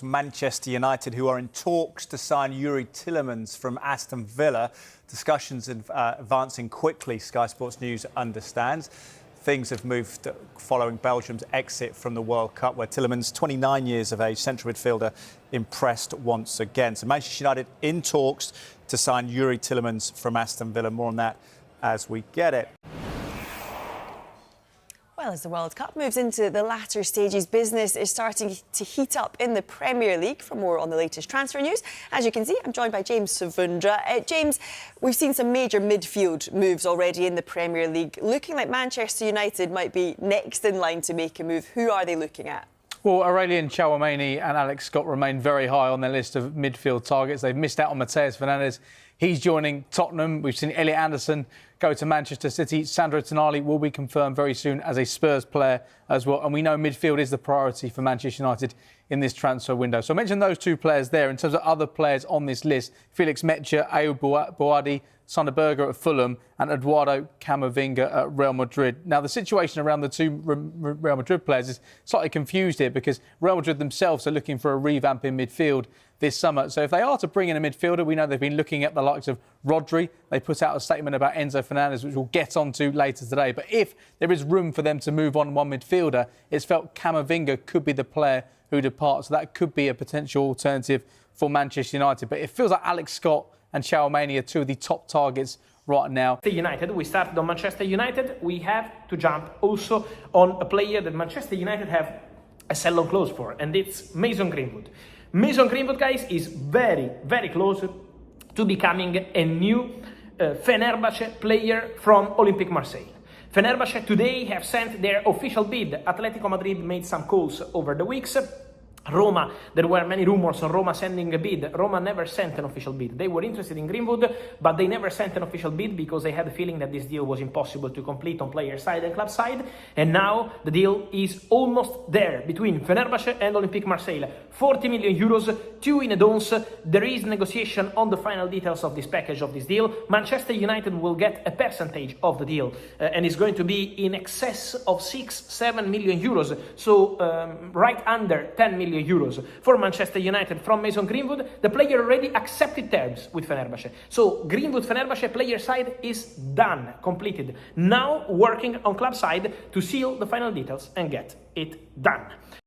Manchester United, who are in talks to sign Youri Tielemans from Aston Villa. Discussions advancing quickly, Sky Sports News understands. Things have moved following Belgium's exit from the World Cup, where Tielemans, 29 years of age, central midfielder, impressed once again. So Manchester United in talks to sign Youri Tielemans from Aston Villa. More on that as we get it. Well, as the World Cup moves into the latter stages, business is starting to heat up in the Premier League. For more on the latest transfer news, as you can see, I'm joined by James Savundra. James, we've seen some major midfield moves already in the Premier League. Looking like Manchester United might be next in line to make a move. Who are they looking at? Well, Aurelien Tchouameni and Alex Scott remain very high on their list of midfield targets. They've missed out on Matheus Fernandes. He's joining Tottenham. We've seen Elliot Anderson go to Manchester City. Sandro Tonali will be confirmed very soon as a Spurs player as well. And we know midfield is the priority for Manchester United in this transfer window. So I mentioned those two players there. In terms of other players on this list, Felix Metscher, Ayoub Boadi, Sander Berger at Fulham and Eduardo Camavinga at Real Madrid. Now, the situation around the two Real Madrid players is slightly confused here because Real Madrid themselves are looking for a revamp in midfield this summer. So if they are to bring in a midfielder, we know they've been looking at the likes of Rodri. They put out a statement about Enzo Fernandez, which we'll get onto later today. But if there is room for them to move on one midfielder, it's felt Camavinga could be the player who departs. So that could be a potential alternative for Manchester United. But it feels like Alex Scott and Tchouameni are two of the top targets right now. United, we started on Manchester United. We have to jump also on a player that Manchester United have a sell-on clause for, and it's Mason Greenwood. Mason Greenwood, guys, is very, very close to becoming a new Fenerbahce player from Olympique Marseille. Fenerbahce today have sent their official bid. Atletico Madrid made some calls over the weeks. Roma, there were many rumors on Roma sending a bid. Roma never sent an official bid. They were interested in Greenwood, but they never sent an official bid because they had the feeling that this deal was impossible to complete on player side and club side. And now the deal is almost there between Fenerbahce and Olympique Marseille. 40 million euros, 2 in advance. There is negotiation on the final details of this package, of this deal. Manchester United will get a percentage of the deal and it's going to be in excess of 6-7 million euros. So right under 10 million euros for Manchester United from Mason Greenwood. The player already accepted terms with Fenerbahce. So Greenwood Fenerbahce player side is done, completed. Now working on club side to seal the final details and get it done.